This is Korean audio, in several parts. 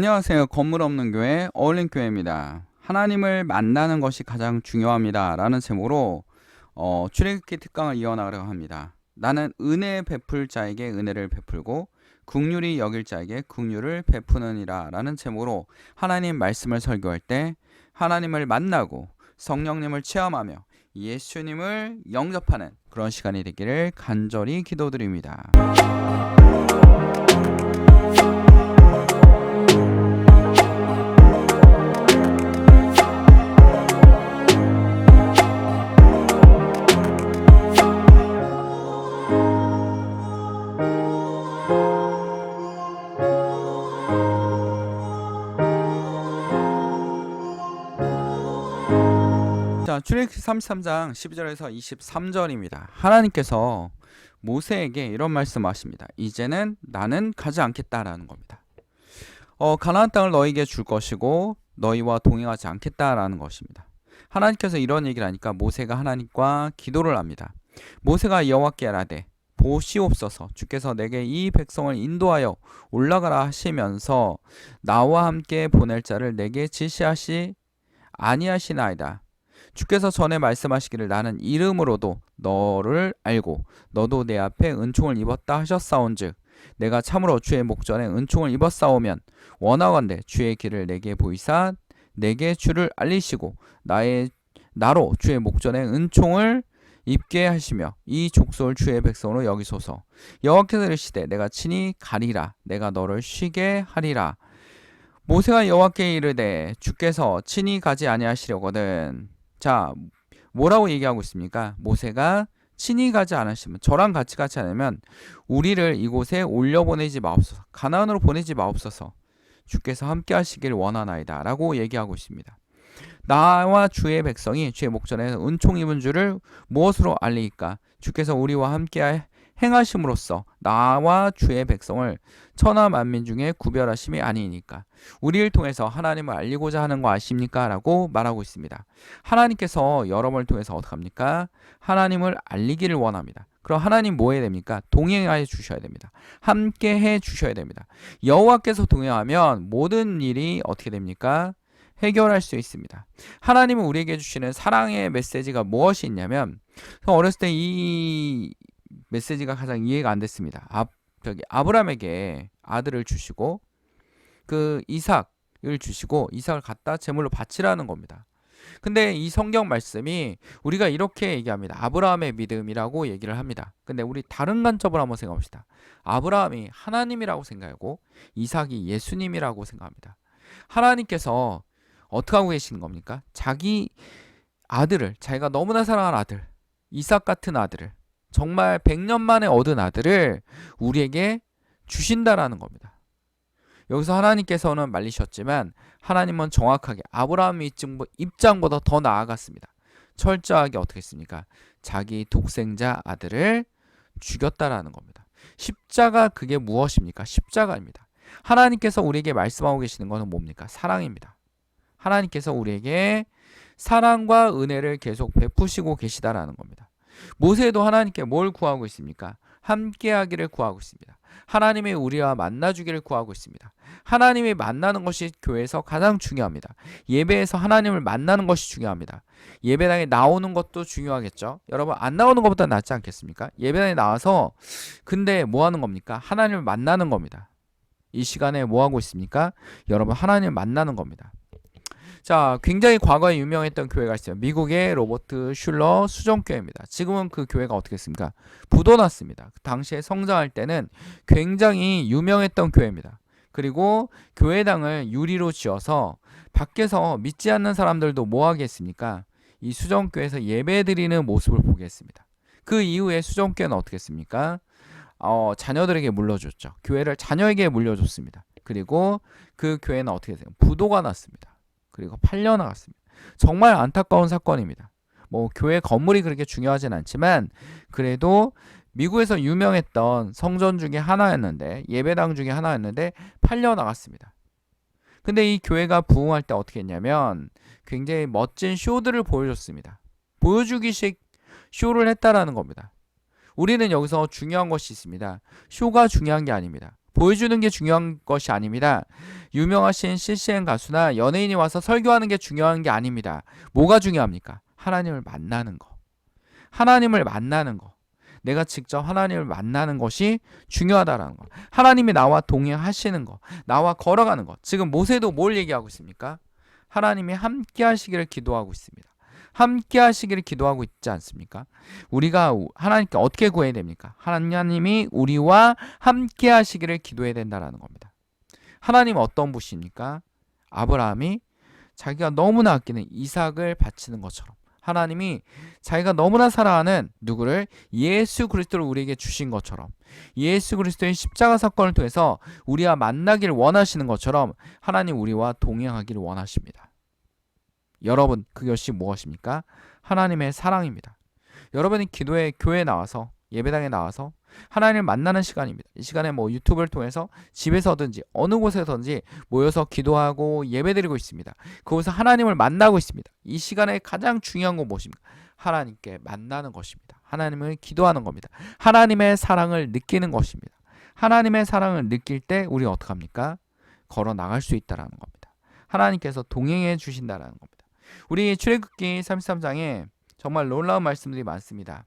안녕하세요. 건물 없는 교회 어울림교회입니다. 하나님을 만나는 것이 가장 중요합니다. 라는 제목으로 출애굽기 특강을 이어나가려고 합니다. 나는 은혜 베풀 자에게 은혜를 베풀고 긍휼히 여길 자에게 긍휼을 베푸느니라 라는 제목으로 하나님 말씀을 설교할 때 하나님을 만나고 성령님을 체험하며 예수님을 영접하는 그런 시간이 되기를 간절히 기도드립니다. 자, 출애굽기 33장 12절에서 23절입니다. 하나님께서 모세에게 이런 말씀하십니다. 이제는 나는 가지 않겠다라는 겁니다. 가나안 땅을 너에게 줄 것이고 너희와 동행하지 않겠다라는 것입니다. 하나님께서 이런 얘기를 하니까 모세가 하나님과 기도를 합니다. 모세가 여호와께 아뢰되 보시옵소서 주께서 내게 이 백성을 인도하여 올라가라 하시면서 나와 함께 보낼 자를 내게 지시하시 아니하시나이다. 주께서 전에 말씀하시기를 나는 이름으로도 너를 알고 너도 내 앞에 은총을 입었다 하셨사온즉 내가 참으로 주의 목전에 은총을 입었사오면 원하건대 주의 길을 내게 보이사 내게 주를 알리시고 나로 주의 목전에 은총을 입게 하시며 이 족속을 주의 백성으로 여기소서. 여호와께서 이르시되 내가 친히 가리라 내가 너를 쉬게 하리라. 모세가 여호와께 이르되 주께서 친히 가지 아니하시려거든. 자, 뭐라고 얘기하고 있습니까? 모세가 친히 가지 않으시면 저랑 같이 가지 않으면 우리를 이곳에 올려보내지 마옵소서. 가나안으로 보내지 마옵소서. 주께서 함께 하시길 원하나이다 라고 얘기하고 있습니다. 나와 주의 백성이 주의 목전에 은총 입은 줄을 무엇으로 알리까? 주께서 우리와 함께 행하심으로써 나와 주의 백성을 천하 만민 중에 구별하심이 아니니까 우리를 통해서 하나님을 알리고자 하는 거 아십니까? 라고 말하고 있습니다. 하나님께서 여러분을 통해서 어떻게 합니까? 하나님을 알리기를 원합니다. 그럼 하나님 뭐 해야 됩니까? 동행하여 주셔야 됩니다. 함께 해 주셔야 됩니다. 여호와께서 동행하면 모든 일이 어떻게 됩니까? 해결할 수 있습니다. 하나님은 우리에게 주시는 사랑의 메시지가 무엇이 있냐면 어렸을 때 이 메시지가 가장 이해가 안 됐습니다. 아브라함에게 아들을 주시고 그 이삭을 주시고 이삭을 갖다 제물로 바치라는 겁니다. 근데 이 성경 말씀이 우리가 이렇게 얘기합니다. 아브라함의 믿음이라고 얘기를 합니다. 근데 우리 다른 관점을 한번 생각합시다. 아브라함이 하나님이라고 생각하고 이삭이 예수님이라고 생각합니다. 하나님께서 어떻게 하고 계시는 겁니까? 자기 아들을, 자기가 너무나 사랑하는 아들, 이삭 같은 아들을, 정말 100년 만에 얻은 아들을 우리에게 주신다라는 겁니다. 여기서 하나님께서는 말리셨지만 하나님은 정확하게 아브라함의 입장보다 더 나아갔습니다. 철저하게 어떻게 했습니까? 자기 독생자 아들을 죽였다라는 겁니다. 십자가 그게 무엇입니까? 십자가입니다. 하나님께서 우리에게 말씀하고 계시는 것은 뭡니까? 사랑입니다. 하나님께서 우리에게 사랑과 은혜를 계속 베푸시고 계시다라는 겁니다. 모세도 하나님께 뭘 구하고 있습니까? 함께하기를 구하고 있습니다. 하나님이 우리와 만나주기를 구하고 있습니다. 하나님이 만나는 것이 교회에서 가장 중요합니다. 예배에서 하나님을 만나는 것이 중요합니다. 예배당에 나오는 것도 중요하겠죠. 여러분 안 나오는 것보다 낫지 않겠습니까? 예배당에 나와서 근데 뭐 하는 겁니까? 하나님을 만나는 겁니다. 이 시간에 뭐 하고 있습니까? 여러분 하나님을 만나는 겁니다. 자, 굉장히 과거에 유명했던 교회가 있어요. 미국의 로버트 슐러 수정교회입니다. 지금은 그 교회가 어떻게 했습니까? 부도났습니다. 당시에 성장할 때는 굉장히 유명했던 교회입니다. 그리고 교회당을 유리로 지어서 밖에서 믿지 않는 사람들도 뭐 하겠습니까? 이 수정교회에서 예배드리는 모습을 보게 했습니다. 그 이후에 수정교회는 어떻게 했습니까? 자녀들에게 물려줬죠. 교회를 자녀에게 물려줬습니다. 그리고 그 교회는 어떻게 됐어요? 부도가 났습니다. 그리고 팔려나갔습니다. 정말 안타까운 사건입니다. 뭐 교회 건물이 그렇게 중요하진 않지만 그래도 미국에서 유명했던 성전 중에 하나였는데 예배당 중에 하나였는데 팔려나갔습니다. 근데 이 교회가 부흥할 때 어떻게 했냐면 굉장히 멋진 쇼들을 보여줬습니다. 보여주기식 쇼를 했다라는 겁니다. 우리는 여기서 중요한 것이 있습니다. 쇼가 중요한 게 아닙니다. 보여주는 게 중요한 것이 아닙니다. 유명하신 CCM 가수나 연예인이 와서 설교하는 게 중요한 게 아닙니다. 뭐가 중요합니까? 하나님을 만나는 거. 하나님을 만나는 거. 내가 직접 하나님을 만나는 것이 중요하다라는 거. 하나님이 나와 동행하시는 거. 나와 걸어가는 거. 지금 모세도 뭘 얘기하고 있습니까? 하나님이 함께 하시기를 기도하고 있습니다. 함께 하시기를 기도하고 있지 않습니까? 우리가 하나님께 어떻게 구해야 됩니까? 하나님이 우리와 함께 하시기를 기도해야 된다는 겁니다. 하나님은 어떤 분이십니까? 아브라함이 자기가 너무나 아끼는 이삭을 바치는 것처럼 하나님이 자기가 너무나 사랑하는 누구를? 예수 그리스도를 우리에게 주신 것처럼 예수 그리스도의 십자가 사건을 통해서 우리와 만나기를 원하시는 것처럼 하나님 우리와 동행하기를 원하십니다. 여러분, 그것이 무엇입니까? 하나님의 사랑입니다. 여러분이 교회에 나와서 예배당에 나와서 하나님을 만나는 시간입니다. 이 시간에 뭐 유튜브를 통해서 집에서든지 어느 곳에서든지 모여서 기도하고 예배드리고 있습니다. 그곳에서 하나님을 만나고 있습니다. 이 시간에 가장 중요한 건 무엇입니까? 하나님께 만나는 것입니다. 하나님을 기도하는 겁니다. 하나님의 사랑을 느끼는 것입니다. 하나님의 사랑을 느낄 때 우리 어떻게 합니까? 걸어 나갈 수 있다라는 겁니다. 하나님께서 동행해 주신다라는 겁니다. 우리 출애굽기 33장에 정말 놀라운 말씀들이 많습니다.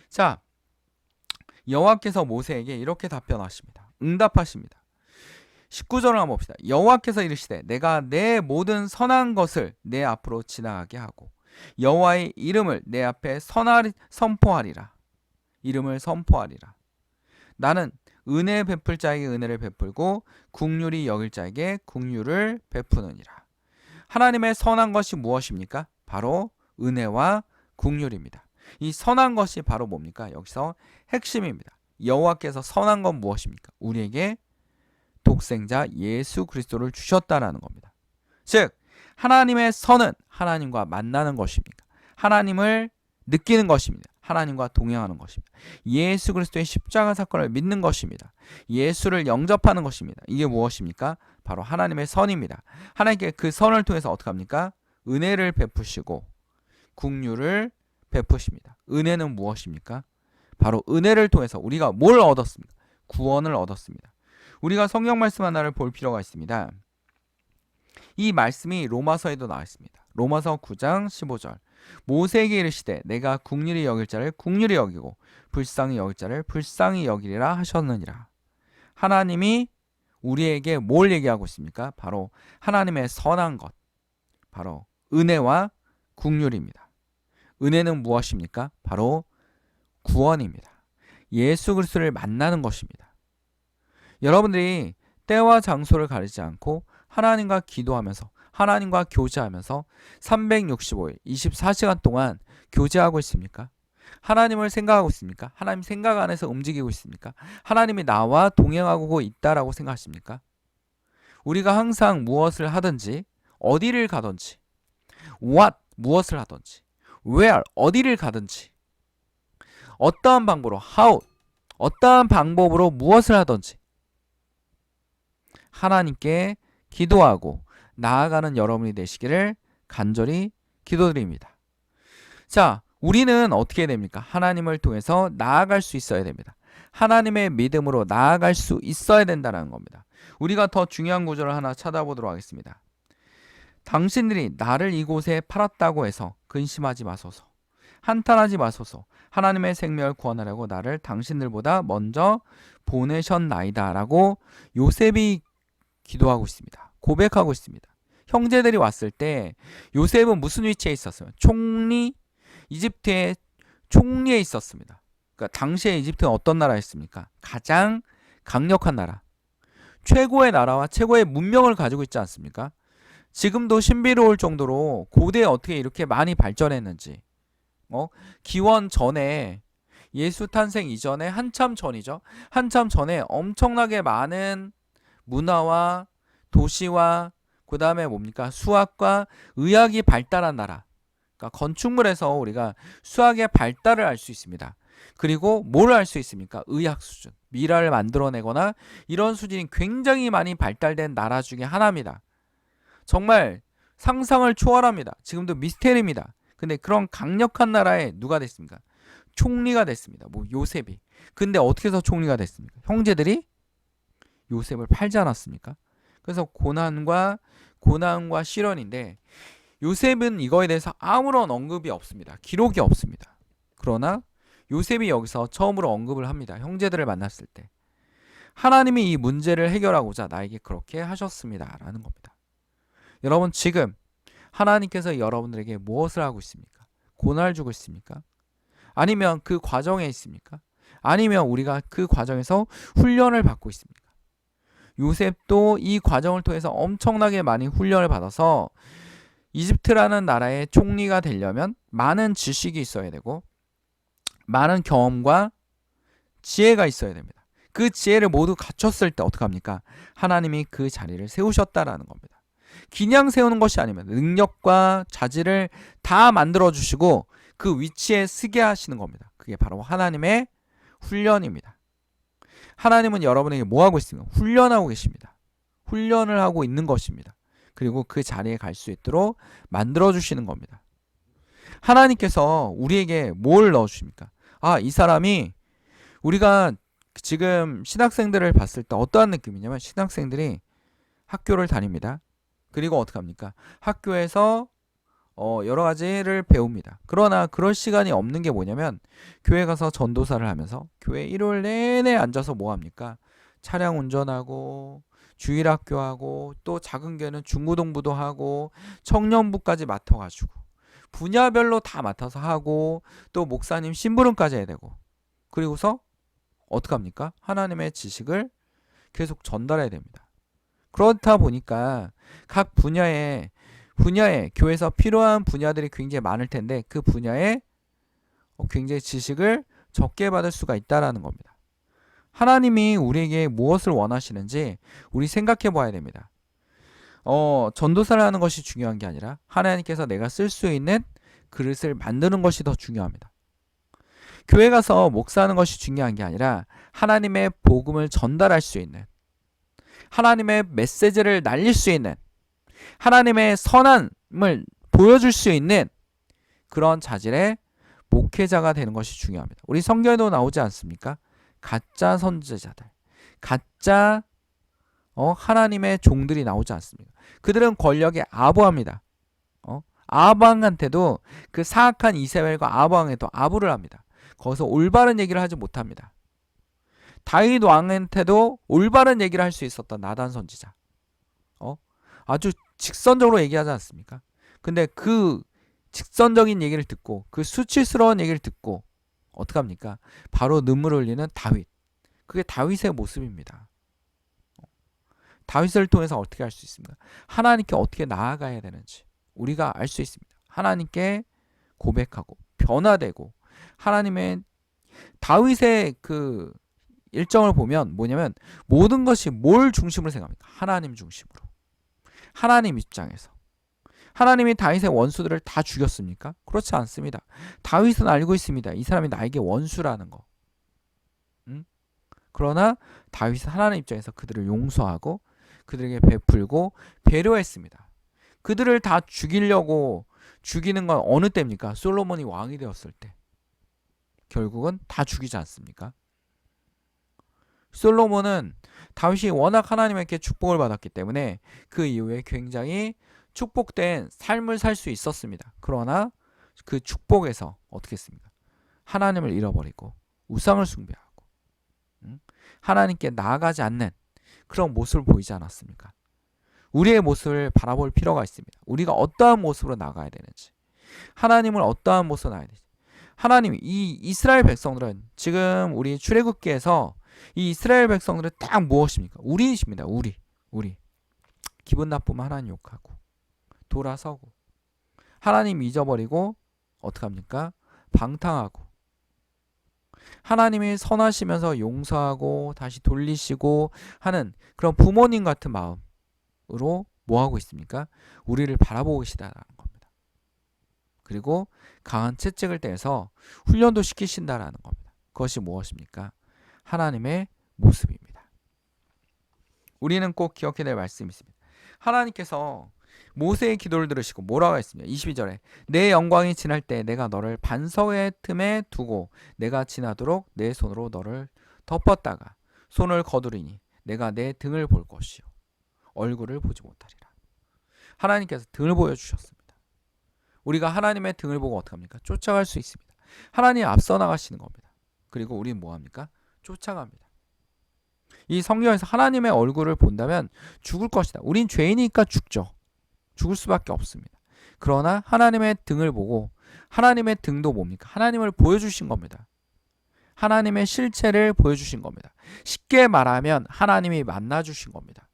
자, 여호와께서 모세에게 이렇게 답변하십니다. 응답하십니다. 19절을 한번 봅시다. 여호와께서 이르시되 내가 내 모든 선한 것을 내 앞으로 지나가게 하고 여호와의 이름을 내 앞에 선포하리라. 이름을 선포하리라. 나는 은혜 베풀 자에게 은혜를 베풀고 긍휼히 여길 자에게 긍휼을 베푸느니라. 하나님의 선한 것이 무엇입니까? 바로 은혜와 긍휼입니다. 이 선한 것이 바로 뭡니까? 여기서 핵심입니다. 여호와께서 선한 건 무엇입니까? 우리에게 독생자 예수 그리스도를 주셨다라는 겁니다. 즉 하나님의 선은 하나님과 만나는 것입니다. 하나님을 느끼는 것입니다. 하나님과 동행하는 것입니다. 예수 그리스도의 십자가 사건을 믿는 것입니다. 예수를 영접하는 것입니다. 이게 무엇입니까? 바로 하나님의 선입니다. 하나님께 그 선을 통해서 어떻게 합니까? 은혜를 베푸시고 긍휼을 베푸십니다. 은혜는 무엇입니까? 바로 은혜를 통해서 우리가 뭘 얻었습니까? 구원을 얻었습니다. 우리가 성경 말씀 하나를 볼 필요가 있습니다. 이 말씀이 로마서에도 나와 있습니다. 로마서 9장 15절. 모세에게 이르시되 내가 긍휼히 여길 자를 긍휼히 여기고 불쌍히 여길 자를 불쌍히 여기리라 하셨느니라. 하나님이 우리에게 뭘 얘기하고 있습니까? 바로 하나님의 선한 것, 바로 은혜와 긍휼입니다. 은혜는 무엇입니까? 바로 구원입니다. 예수 그리스도를 만나는 것입니다. 여러분들이 때와 장소를 가리지 않고 하나님과 기도하면서 하나님과 교제하면서 365일 24시간 동안 교제하고 있습니까? 하나님을 생각하고 있습니까? 하나님 생각 안에서 움직이고 있습니까? 하나님이 나와 동행하고 있다라고 생각하십니까? 우리가 항상 무엇을 하든지 어디를 가든지 무엇을 하든지 where 어디를 가든지 어떠한 방법으로 어떠한 방법으로 무엇을 하든지 하나님께 기도하고 나아가는 여러분이 되시기를 간절히 기도드립니다. 자, 우리는 어떻게 됩니까? 하나님을 통해서 나아갈 수 있어야 됩니다. 하나님의 믿음으로 나아갈 수 있어야 된다는 겁니다. 우리가 더 중요한 구절을 하나 찾아보도록 하겠습니다. 당신들이 나를 이곳에 팔았다고 해서 근심하지 마소서. 한탄하지 마소서. 하나님의 생명을 구원하려고 나를 당신들보다 먼저 보내셨나이다 라고 요셉이 기도하고 있습니다. 고백하고 있습니다. 형제들이 왔을 때 요셉은 무슨 위치에 있었어요? 이집트의 총리에 있었습니다. 그러니까 당시에 이집트는 어떤 나라였습니까? 가장 강력한 나라, 최고의 나라와 최고의 문명을 가지고 있지 않습니까? 지금도 신비로울 정도로 고대에 어떻게 이렇게 많이 발전했는지, 기원 전에 예수 탄생 이전에 한참 전이죠. 한참 전에 엄청나게 많은 문화와 도시와 그 다음에 뭡니까? 수학과 의학이 발달한 나라. 그러니까 건축물에서 우리가 수학의 발달을 알 수 있습니다. 그리고 뭘 알 수 있습니까? 의학 수준. 미라를 만들어내거나 이런 수준이 굉장히 많이 발달된 나라 중에 하나입니다. 정말 상상을 초월합니다. 지금도 미스테리입니다. 근데 그런 강력한 나라에 누가 됐습니까? 총리가 됐습니다. 요셉이. 근데 어떻게 해서 총리가 됐습니까? 형제들이 요셉을 팔지 않았습니까? 그래서 고난과 시련인데 요셉은 이거에 대해서 아무런 언급이 없습니다. 기록이 없습니다. 그러나 요셉이 여기서 처음으로 언급을 합니다. 형제들을 만났을 때 하나님이 이 문제를 해결하고자 나에게 그렇게 하셨습니다 라는 겁니다. 여러분, 지금 하나님께서 여러분들에게 무엇을 하고 있습니까? 고난을 주고 있습니까? 아니면 그 과정에 있습니까? 아니면 우리가 그 과정에서 훈련을 받고 있습니까? 요셉도 이 과정을 통해서 엄청나게 많이 훈련을 받아서 이집트라는 나라의 총리가 되려면 많은 지식이 있어야 되고 많은 경험과 지혜가 있어야 됩니다. 그 지혜를 모두 갖췄을 때 어떡합니까? 하나님이 그 자리를 세우셨다라는 겁니다. 그냥 세우는 것이 아니면 능력과 자질을 다 만들어주시고 그 위치에 서게 하시는 겁니다. 그게 바로 하나님의 훈련입니다. 하나님은 여러분에게 뭐 하고 있습니까? 훈련하고 계십니다. 훈련을 하고 있는 것입니다. 그리고 그 자리에 갈 수 있도록 만들어주시는 겁니다. 하나님께서 우리에게 뭘 넣어주십니까? 이 사람이 우리가 지금 신학생들을 봤을 때 어떠한 느낌이냐면 신학생들이 학교를 다닙니다. 그리고 어떻게 합니까? 학교에서 여러 가지를 배웁니다. 그러나 그럴 시간이 없는 게 뭐냐면 교회 가서 전도사를 하면서 교회 일요일 내내 앉아서 뭐 합니까? 차량 운전하고 주일학교하고 또 작은 교회는 중고등부도 하고 청년부까지 맡아가지고 분야별로 다 맡아서 하고 또 목사님 심부름까지 해야 되고 그리고서 어떡합니까? 하나님의 지식을 계속 전달해야 됩니다. 그렇다 보니까 각 분야에 교회에서 필요한 분야들이 굉장히 많을 텐데 그 분야에 굉장히 지식을 적게 받을 수가 있다라는 겁니다. 하나님이 우리에게 무엇을 원하시는지 우리 생각해 봐야 됩니다. 전도사를 하는 것이 중요한 게 아니라 하나님께서 내가 쓸 수 있는 그릇을 만드는 것이 더 중요합니다. 교회 가서 목사하는 것이 중요한 게 아니라 하나님의 복음을 전달할 수 있는 하나님의 메시지를 날릴 수 있는 하나님의 선함을 보여줄 수 있는 그런 자질의 목회자가 되는 것이 중요합니다. 우리 성경에도 나오지 않습니까? 가짜 선지자들, 가짜 하나님의 종들이 나오지 않습니까? 그들은 권력에 아부합니다. 아합왕한테도 그 사악한 이세벨과 아합왕에도 아부를 합니다. 거기서 올바른 얘기를 하지 못합니다. 다윗 왕한테도 올바른 얘기를 할 수 있었던 나단 선지자. 아주 직선적으로 얘기하지 않습니까? 근데 그 직선적인 얘기를 듣고 그 수치스러운 얘기를 듣고 어떡합니까? 바로 눈물을 흘리는 다윗. 그게 다윗의 모습입니다. 다윗을 통해서 어떻게 할 수 있습니까? 하나님께 어떻게 나아가야 되는지 우리가 알 수 있습니다. 하나님께 고백하고 변화되고 하나님의 다윗의 그 일정을 보면 뭐냐면 모든 것이 뭘 중심으로 생각합니까? 하나님 중심으로. 하나님 입장에서. 하나님이 다윗의 원수들을 다 죽였습니까? 그렇지 않습니다. 다윗은 알고 있습니다. 이 사람이 나에게 원수라는 거. 그러나 다윗은 하나님 입장에서 그들을 용서하고 그들에게 베풀고 배려했습니다. 그들을 다 죽이려고 죽이는 건 어느 때입니까? 솔로몬이 왕이 되었을 때. 결국은 다 죽이지 않습니까? 솔로몬은 다윗이 워낙 하나님께 축복을 받았기 때문에 그 이후에 굉장히 축복된 삶을 살 수 있었습니다. 그러나 그 축복에서 어떻게 했습니까? 하나님을 잃어버리고 우상을 숭배하고 하나님께 나아가지 않는 그런 모습을 보이지 않았습니까? 우리의 모습을 바라볼 필요가 있습니다. 우리가 어떠한 모습으로 나가야 되는지, 하나님을 어떠한 모습으로 나가야 되는지. 하나님, 이 이스라엘 백성들은 지금 우리 출애굽기에서 이 이스라엘 백성들은 딱 무엇입니까? 우리이십니다. 우리. 기분 나쁘면 하나님 욕하고 돌아서고 하나님 잊어버리고 어떡합니까? 방탕하고 하나님이 선하시면서 용서하고 다시 돌리시고 하는 그런 부모님 같은 마음으로 뭐 하고 있습니까? 우리를 바라보고 계시다라는 겁니다. 그리고 강한 채찍을 떼서 훈련도 시키신다라는 겁니다. 그것이 무엇입니까? 하나님의 모습입니다. 우리는 꼭 기억해야 될 말씀이 있습니다. 하나님께서 모세의 기도를 들으시고 뭐라고 했습니까? 22절에 내 영광이 지날 때 내가 너를 반석의 틈에 두고 내가 지나도록 내 손으로 너를 덮었다가 손을 거두리니 내가 내 등을 볼 것이요 얼굴을 보지 못하리라. 하나님께서 등을 보여주셨습니다. 우리가 하나님의 등을 보고 어떻게 합니까? 쫓아갈 수 있습니다. 하나님 앞서 나가시는 겁니다. 그리고 우리는 뭐합니까? 쫓아갑니다. 이 성경에서 하나님의 얼굴을 본다면 죽을 것이다. 우린 죄인이니까 죽죠. 죽을 수밖에 없습니다. 그러나 하나님의 등을 보고, 하나님의 등도 뭡니까? 하나님을 보여주신 겁니다. 하나님의 실체를 보여주신 겁니다. 쉽게 말하면 하나님이 만나주신 겁니다.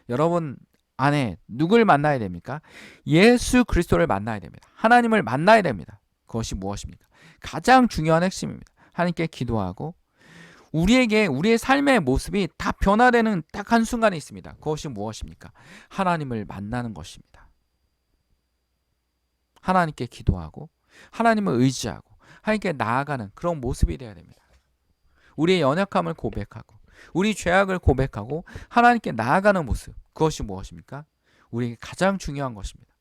여러분 안에 누굴 만나야 됩니까? 예수 그리스도를 만나야 됩니다. 하나님을 만나야 됩니다. 그것이 무엇입니까? 가장 중요한 핵심입니다. 하나님께 기도하고 우리에게 우리의 삶의 모습이 다 변화되는 딱 한순간에 있습니다. 그것이 무엇입니까? 하나님을 만나는 것입니다. 하나님께 기도하고 하나님을 의지하고 하나님께 나아가는 그런 모습이 되어야 됩니다. 우리의 연약함을 고백하고 우리 죄악을 고백하고 하나님께 나아가는 모습, 그것이 무엇입니까? 우리에게 가장 중요한 것입니다.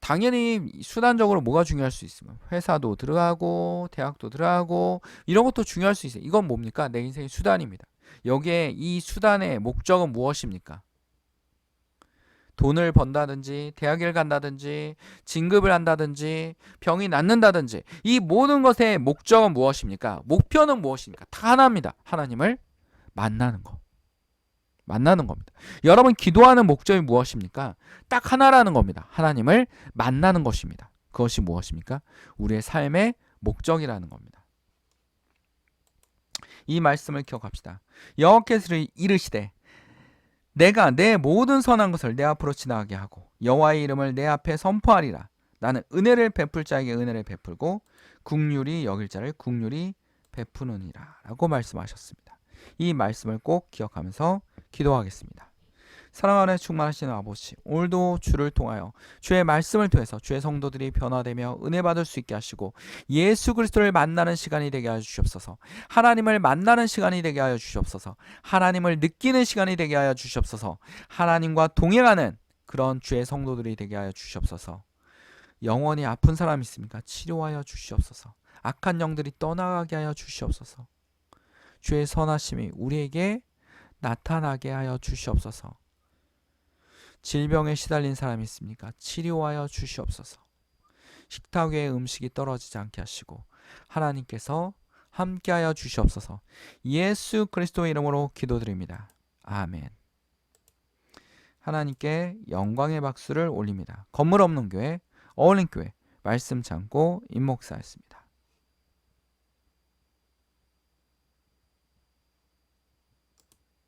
당연히 수단적으로 뭐가 중요할 수 있으면 회사도 들어가고 대학도 들어가고 이런 것도 중요할 수 있어요. 이건 뭡니까? 내 인생의 수단입니다. 여기에 이 수단의 목적은 무엇입니까? 돈을 번다든지 대학을 간다든지 진급을 한다든지 병이 낫는다든지 이 모든 것의 목적은 무엇입니까? 목표는 무엇입니까? 다 하나입니다. 하나님을 만나는 것. 만나는 겁니다. 여러분 기도하는 목적이 무엇입니까? 딱 하나라는 겁니다. 하나님을 만나는 것입니다. 그것이 무엇입니까? 우리의 삶의 목적이라는 겁니다. 이 말씀을 기억합시다. 여호와께서 이르시되 내가 내 모든 선한 것을 내 앞으로 지나가게 하고 여호와의 이름을 내 앞에 선포하리라. 나는 은혜를 베풀 자에게 은혜를 베풀고 긍휼히 여길 자를 긍휼히 베푸느니라 라고 말씀하셨습니다. 이 말씀을 꼭 기억하면서 기도하겠습니다. 사랑하는 충만하신 아버지, 오늘도 주를 통하여 주의 말씀을 통해서 주의 성도들이 변화되며 은혜 받을 수 있게 하시고 예수 그리스도를 만나는 시간이 되게 하여 주시옵소서. 하나님을 만나는 시간이 되게 하여 주시옵소서. 하나님을 느끼는 시간이 되게 하여 주시옵소서. 하나님과 동행하는 그런 주의 성도들이 되게 하여 주시옵소서. 영원히 아픈 사람 있습니까? 치료하여 주시옵소서. 악한 영들이 떠나가게 하여 주시옵소서. 주의 선하심이 우리에게 나타나게 하여 주시옵소서. 질병에 시달린 사람이 있습니까? 치료하여 주시옵소서. 식탁 위에 음식이 떨어지지 않게 하시고 하나님께서 함께하여 주시옵소서. 예수 그리스도의 이름으로 기도드립니다. 아멘. 하나님께 영광의 박수를 올립니다. 건물 없는 교회, 어울림 교회, 말씀 창고 임목사였습니다.